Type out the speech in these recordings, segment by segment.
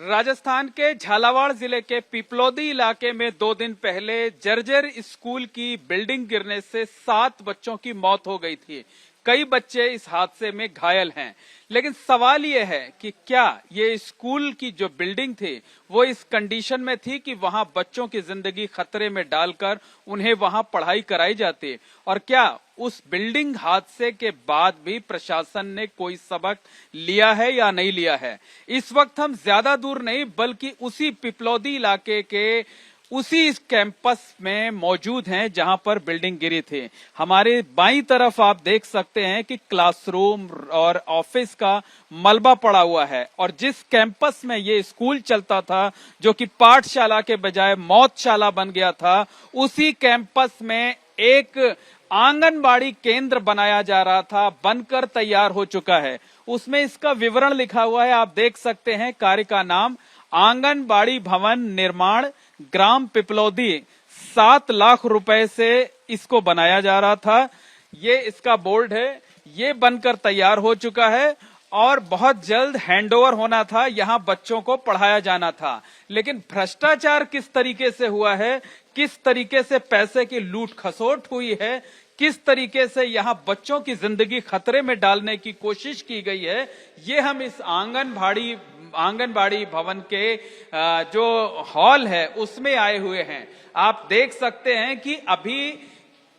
राजस्थान के झालावाड़ जिले के पिपलौदी इलाके में 2 दिन पहले जर्जर स्कूल की बिल्डिंग गिरने से 7 बच्चों की मौत हो गई थी। कई बच्चे इस हादसे में घायल हैं, लेकिन सवाल ये है कि क्या ये स्कूल की जो बिल्डिंग थी वो इस कंडीशन में थी कि वहां बच्चों की जिंदगी खतरे में डालकर उन्हें वहां पढ़ाई कराई जाती, और क्या उस बिल्डिंग हादसे के बाद भी प्रशासन ने कोई सबक लिया है या नहीं लिया है। इस वक्त हम ज्यादा दूर नहीं बल्कि उसी पिपलौदी इलाके के उसी इस कैंपस में मौजूद हैं जहां पर बिल्डिंग गिरी थी। हमारे बाईं तरफ आप देख सकते हैं कि क्लासरूम और ऑफिस का मलबा पड़ा हुआ है, और जिस कैंपस में ये स्कूल चलता था जो कि पाठशाला के बजाय मौतशाला बन गया था, उसी कैंपस में एक आंगनबाड़ी केंद्र बनाया जा रहा था, बनकर तैयार हो चुका है। उसमें इसका विवरण लिखा हुआ है, आप देख सकते हैं। कार्य का नाम आंगनबाड़ी भवन निर्माण ग्राम पिपलौदी। 7 लाख रुपए से इसको बनाया जा रहा था। ये इसका बोर्ड है, ये बनकर तैयार हो चुका है और बहुत जल्द हैंडओवर होना था। यहां बच्चों को पढ़ाया जाना था, लेकिन भ्रष्टाचार किस तरीके से हुआ है, किस तरीके से पैसे की लूट खसोट हुई है, किस तरीके से यहां बच्चों की जिंदगी खतरे में डालने की कोशिश की गई है, ये हम इस आंगनबाड़ी भवन के जो हॉल है उसमें आए हुए हैं। आप देख सकते हैं कि अभी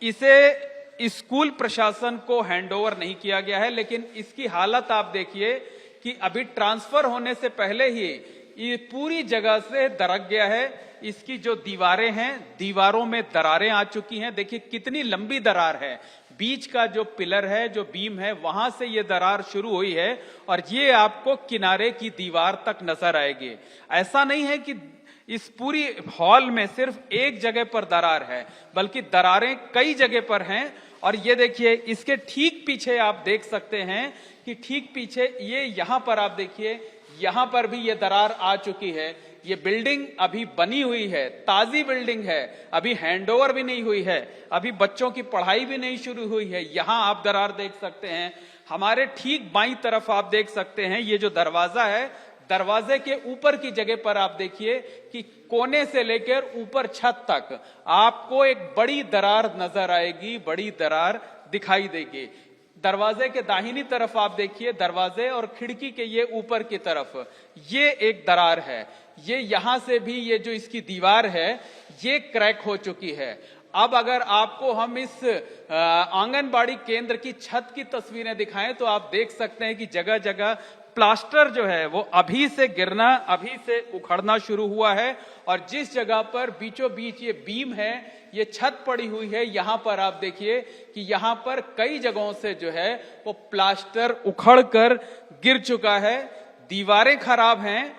इसे स्कूल प्रशासन को हैंडओवर नहीं किया गया है, लेकिन इसकी हालत आप देखिए कि अभी ट्रांसफर होने से पहले ही ये पूरी जगह से दरक गया है। इसकी जो दीवारें हैं, दीवारों में दरारें आ चुकी हैं। देखिए कितनी लंबी दरार है, बीच का जो पिलर है, जो बीम है, वहां से ये दरार शुरू हुई है और ये आपको किनारे की दीवार तक नजर आएगी। ऐसा नहीं है कि इस पूरी हॉल में सिर्फ एक जगह पर दरार है, बल्कि दरारें कई जगह पर हैं। और ये देखिए इसके ठीक पीछे आप देख सकते हैं कि ठीक पीछे ये यहां पर आप देखिए, यहां पर भी ये दरार आ चुकी है। ये बिल्डिंग अभी बनी हुई है, ताजी बिल्डिंग है, अभी हैंडओवर भी नहीं हुई है, अभी बच्चों की पढ़ाई भी नहीं शुरू हुई है। यहां आप दरार देख सकते हैं। हमारे ठीक बाईं तरफ आप देख सकते हैं ये जो दरवाजा है, दरवाजे के ऊपर की जगह पर आप देखिए कि कोने से लेकर ऊपर छत तक आपको एक बड़ी दरार नजर आएगी, बड़ी दरार दिखाई देगी। दरवाजे के दाहिनी तरफ आप देखिए, दरवाजे और खिड़की के ये ऊपर की तरफ ये एक दरार है। ये यहां से भी ये जो इसकी दीवार है ये क्रैक हो चुकी है। अब अगर आपको हम इस आंगनबाड़ी केंद्र की छत की तस्वीरें दिखाएं तो आप देख सकते हैं कि जगह जगह प्लास्टर जो है वो अभी से गिरना, अभी से उखड़ना शुरू हुआ है। और जिस जगह पर बीचों बीच ये बीम है, ये छत पड़ी हुई है, यहां पर आप देखिए कि यहां पर कई जगहों से जो है वो प्लास्टर उखड़कर गिर चुका है। दीवारें खराब हैं,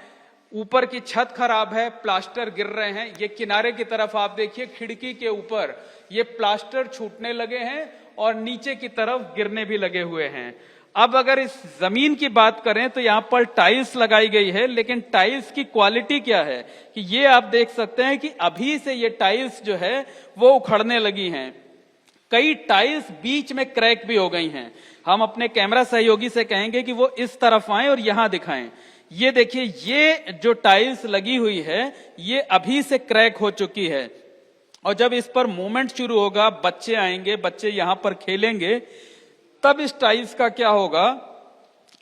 ऊपर की छत खराब है, प्लास्टर गिर रहे हैं। ये किनारे की तरफ आप देखिए, खिड़की के ऊपर ये प्लास्टर छूटने लगे हैं और नीचे की तरफ गिरने भी लगे हुए हैं। अब अगर इस जमीन की बात करें तो यहाँ पर टाइल्स लगाई गई है, लेकिन टाइल्स की क्वालिटी क्या है कि ये आप देख सकते हैं कि अभी से ये टाइल्स जो है वो उखड़ने लगी हैं। कई टाइल्स बीच में क्रैक भी हो गई हैं। हम अपने कैमरा सहयोगी से कहेंगे कि वो इस तरफ आए और यहां दिखाएं। ये देखिए, ये जो टाइल्स लगी हुई है ये अभी से क्रैक हो चुकी है, और जब इस पर मूवमेंट शुरू होगा, बच्चे आएंगे, बच्चे यहां पर खेलेंगे, तब इस टाइल्स का क्या होगा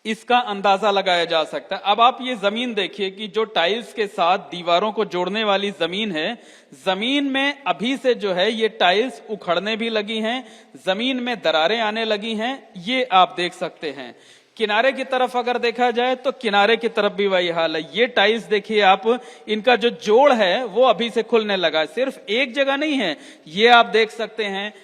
इसका अंदाजा लगाया जा सकता है। अब आप ये जमीन देखिए कि जो टाइल्स के साथ दीवारों को जोड़ने वाली जमीन है, जमीन में अभी से जो है ये टाइल्स उखड़ने भी लगी हैं, जमीन में दरारें आने लगी हैं। ये आप देख सकते हैं। किनारे की तरफ अगर देखा जाए तो किनारे की तरफ भी वही हाल है। ये टाइल्स देखिए आप, इनका जो जोड़ है वो अभी से खुलने लगा है। सिर्फ एक जगह नहीं है, ये आप देख सकते हैं,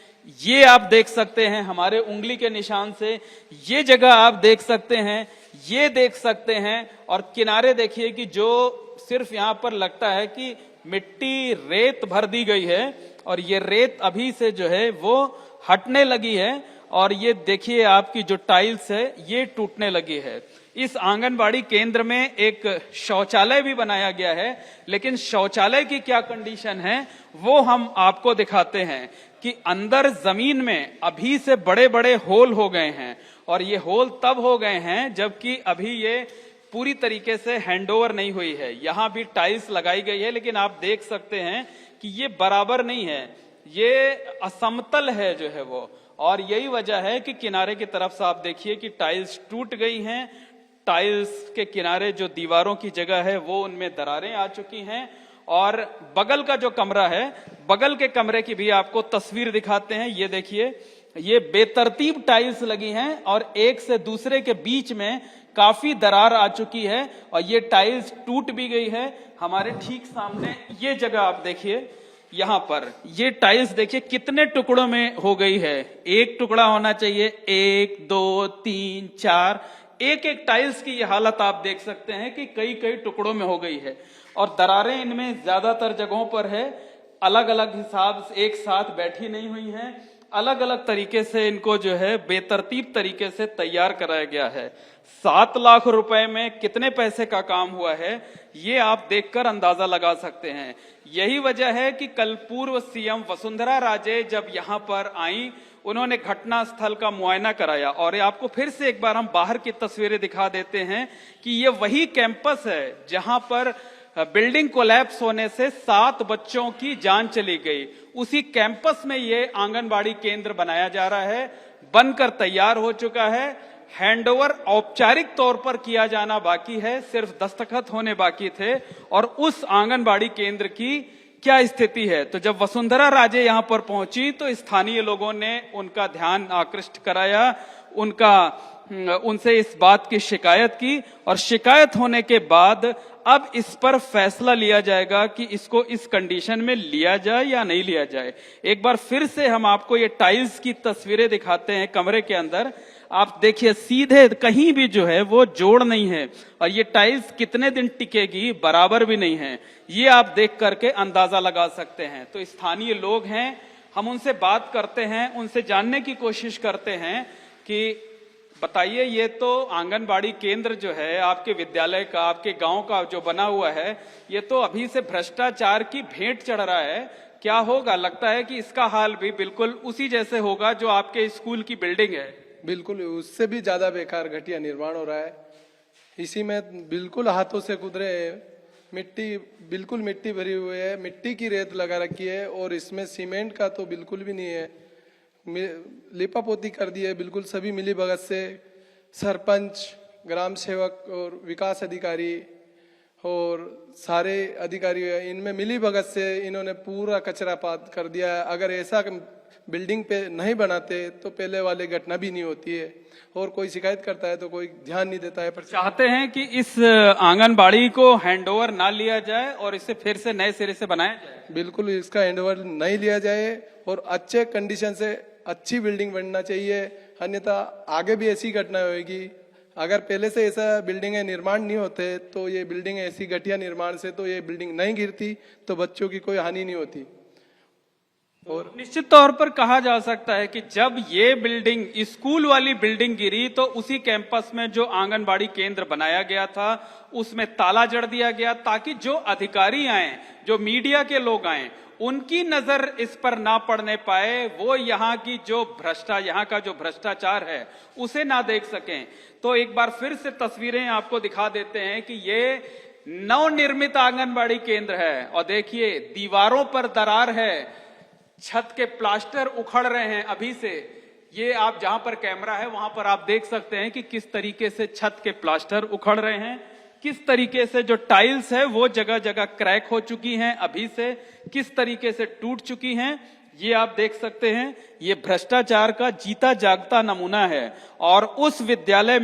ये आप देख सकते हैं हमारे उंगली के निशान से, ये जगह आप देख सकते हैं, ये देख सकते हैं। और किनारे देखिए कि जो सिर्फ यहां पर लगता है कि मिट्टी रेत भर दी गई है, और ये रेत अभी से जो है वो हटने लगी है। और ये देखिए आपकी जो टाइल्स है ये टूटने लगी है। इस आंगनबाड़ी केंद्र में एक शौचालय भी बनाया गया है, लेकिन शौचालय की क्या कंडीशन है वो हम आपको दिखाते हैं कि अंदर जमीन में अभी से बड़े बड़े होल हो गए हैं। और ये होल तब हो गए हैं जबकि अभी ये पूरी तरीके से हैंडओवर नहीं हुई है। यहाँ भी टाइल्स लगाई गई है, लेकिन आप देख सकते हैं कि ये बराबर नहीं है, ये असमतल है जो है वो। और यही वजह है कि किनारे की तरफ से आप देखिए कि टाइल्स टूट गई हैं। टाइल्स के किनारे जो दीवारों की जगह है वो उनमें दरारें आ चुकी हैं। और बगल का जो कमरा है, बगल के कमरे की भी आपको तस्वीर दिखाते हैं। ये देखिए, ये बेतरतीब टाइल्स लगी हैं और एक से दूसरे के बीच में काफी दरार आ चुकी है और ये टाइल्स टूट भी गई है। हमारे ठीक सामने ये जगह आप देखिए, यहाँ पर ये टाइल्स देखिए कितने टुकड़ों में हो गई है। एक टुकड़ा होना चाहिए, 1 2 3 4, एक एक टाइल्स की ये हालत आप देख सकते हैं कि कई कई टुकड़ों में हो गई है। और दरारें इनमें ज्यादातर जगहों पर है, अलग अलग हिसाब से एक साथ बैठी नहीं हुई हैं, अलग अलग तरीके से इनको जो है बेतरतीब तरीके से तैयार कराया गया है। 7 लाख रुपए में कितने पैसे का काम हुआ है, ये आप देखकर अंदाजा लगा सकते हैं। यही वजह है कि कल पूर्व सीएम वसुंधरा राजे जब यहां पर आई, उन्होंने घटना स्थल का मुआयना कराया। और आपको फिर से एक बार हम बाहर की तस्वीरें दिखा देते हैं कि ये वही कैंपस है जहां पर बिल्डिंग कोलैप्स होने से 7 बच्चों की जान चली गई। उसी कैंपस में ये आंगनबाड़ी केंद्र बनाया जा रहा है, बनकर तैयार हो चुका है। हैंडओवर औपचारिक तौर पर किया जाना बाकी है, सिर्फ दस्तखत होने बाकी थे। और उस आंगनबाड़ी केंद्र की क्या स्थिति है, तो जब वसुंधरा राजे यहां पर पहुंची तो स्थानीय लोगों ने उनका ध्यान आकृष्ट कराया, उनसे इस बात की शिकायत की। और शिकायत होने के बाद अब इस पर फैसला लिया जाएगा कि इसको इस कंडीशन में लिया जाए या नहीं लिया जाए। एक बार फिर से हम आपको ये टाइल्स की तस्वीरें दिखाते हैं कमरे के अंदर। आप देखिए सीधे कहीं भी जो है वो जोड़ नहीं है और ये टाइल्स कितने दिन टिकेगी बराबर भी नहीं है, ये आप देख करके अंदाजा लगा सकते हैं। तो स्थानीय लोग हैं, हम उनसे बात करते हैं, उनसे जानने की कोशिश करते हैं कि बताइए, ये तो आंगनबाड़ी केंद्र जो है आपके विद्यालय का, आपके गांव का जो बना हुआ है, ये तो अभी से भ्रष्टाचार की भेंट चढ़ रहा है। क्या होगा, लगता है कि इसका हाल भी बिल्कुल उसी जैसे होगा जो आपके स्कूल की बिल्डिंग है? बिल्कुल उससे भी ज्यादा बेकार घटिया निर्माण हो रहा है। इसी में बिल्कुल हाथों से कुदरे मिट्टी, बिल्कुल मिट्टी भरी हुई है, मिट्टी की रेत लगा रखी है और इसमें सीमेंट का तो बिल्कुल भी नहीं है। लिपापोती कर दी है बिल्कुल सभी मिली भगत से। सरपंच, ग्राम सेवक और विकास अधिकारी और सारे अधिकारी इनमें मिली भगत से इन्होंने पूरा कचरा पात कर दिया है। अगर ऐसा बिल्डिंग पे नहीं बनाते तो पहले वाली घटना भी नहीं होती है। और कोई शिकायत करता है तो कोई ध्यान नहीं देता है। पर चाहते हैं कि इस आंगनबाड़ी को हैंडओवर ना लिया जाए और इसे फिर से नए सिरे से बनाया जाए। बिल्कुल इसका हैंडओवर नहीं लिया जाए और अच्छे कंडीशन से अच्छी बिल्डिंग बनना चाहिए, अन्यथा आगे भी ऐसी घटना होगी। अगर पहले से ऐसा बिल्डिंग निर्माण नहीं होते तो ये बिल्डिंग ऐसी घटिया निर्माण से तो ये बिल्डिंग नहीं गिरती, तो बच्चों की कोई हानि नहीं होती। और निश्चित तौर पर कहा जा सकता है कि जब ये बिल्डिंग, स्कूल वाली बिल्डिंग गिरी, तो उसी कैंपस में जो आंगनबाड़ी केंद्र बनाया गया था उसमें ताला जड़ दिया गया, ताकि जो अधिकारी आए, जो मीडिया के लोग आए, उनकी नजर इस पर ना पड़ने पाए, वो यहाँ का जो भ्रष्टाचार है उसे ना देख सकें। तो एक बार फिर से तस्वीरें आपको दिखा देते हैं कि ये नवनिर्मित आंगनबाड़ी केंद्र है और देखिए दीवारों पर दरार है, छत के प्लास्टर उखड़ रहे हैं अभी से। ये आप जहां पर कैमरा है वहां पर आप देख सकते हैं कि किस तरीके से छत के प्लास्टर उखड़ रहे हैं, किस तरीके से जो टाइल्स है वो जगह जगह क्रैक हो चुकी हैं, अभी से किस तरीके से टूट चुकी हैं, ये आप देख सकते हैं। ये भ्रष्टाचार का जीता जागता नमूना है। और उस विद्यालय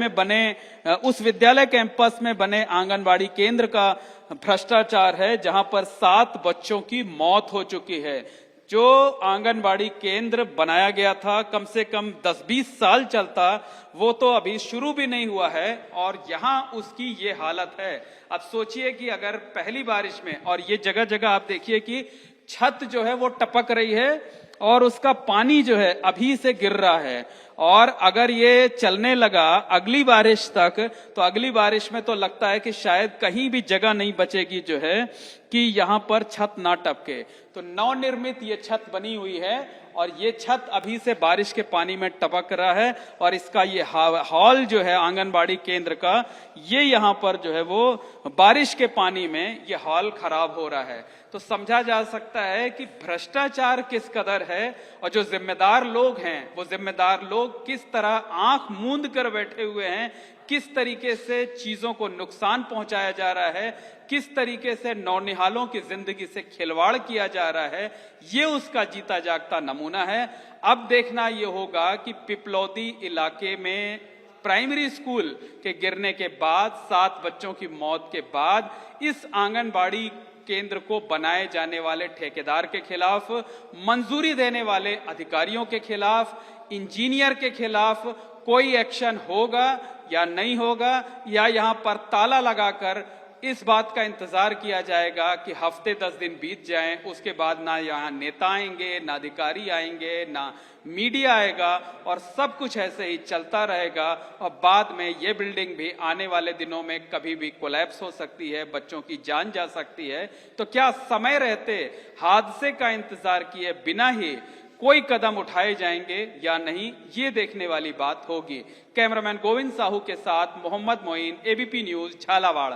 कैंपस में बने आंगनबाड़ी केंद्र का भ्रष्टाचार है, जहां पर 7 बच्चों की मौत हो चुकी है। जो आंगनबाड़ी केंद्र बनाया गया था, कम से कम 10-20 साल चलता, वो तो अभी शुरू भी नहीं हुआ है और यहाँ उसकी ये हालत है। अब सोचिए कि अगर पहली बारिश में, और ये जगह जगह आप देखिए कि छत जो है वो टपक रही है और उसका पानी जो है अभी से गिर रहा है, और अगर ये चलने लगा अगली बारिश तक, तो अगली बारिश में तो लगता है कि शायद कहीं भी जगह नहीं बचेगी जो है कि यहाँ पर छत ना टपके। तो नवनिर्मित ये छत बनी हुई है और ये छत अभी से बारिश के पानी में टपक रहा है और इसका ये हॉल जो है आंगनबाड़ी केंद्र का, ये यहाँ पर जो है वो बारिश के पानी में ये हॉल खराब हो रहा है। तो समझा जा सकता है कि भ्रष्टाचार किस कदर है और जो जिम्मेदार लोग हैं वो जिम्मेदार लोग किस तरह आंख मूंद कर बैठे हुए हैं, किस तरीके से चीजों को नुकसान पहुंचाया जा रहा है, किस तरीके से नौनिहालों की जिंदगी से खिलवाड़ किया जा रहा है, ये उसका जीता जागता नमूना है। अब देखना ये होगा कि पिपलौदी इलाके में प्राइमरी स्कूल के गिरने के बाद 7 बच्चों की मौत के बाद इस आंगनबाड़ी केंद्र को बनाए जाने वाले ठेकेदार के खिलाफ, मंजूरी देने वाले अधिकारियों के खिलाफ, इंजीनियर के खिलाफ कोई एक्शन होगा या नहीं होगा, या यहां पर ताला लगाकर इस बात का इंतजार किया जाएगा कि हफ्ते 10 दिन बीत जाएं, उसके बाद ना यहाँ नेता आएंगे, ना अधिकारी आएंगे, ना मीडिया आएगा और सब कुछ ऐसे ही चलता रहेगा और बाद में ये बिल्डिंग भी आने वाले दिनों में कभी भी कोलैप्स हो सकती है, बच्चों की जान जा सकती है। तो क्या समय रहते हादसे का इंतजार किए बिना ही कोई कदम उठाए जाएंगे या नहीं, ये देखने वाली बात होगी। कैमरामैन गोविंद साहू के साथ मोहम्मद मोइन, एबीपी न्यूज, झालावाड़।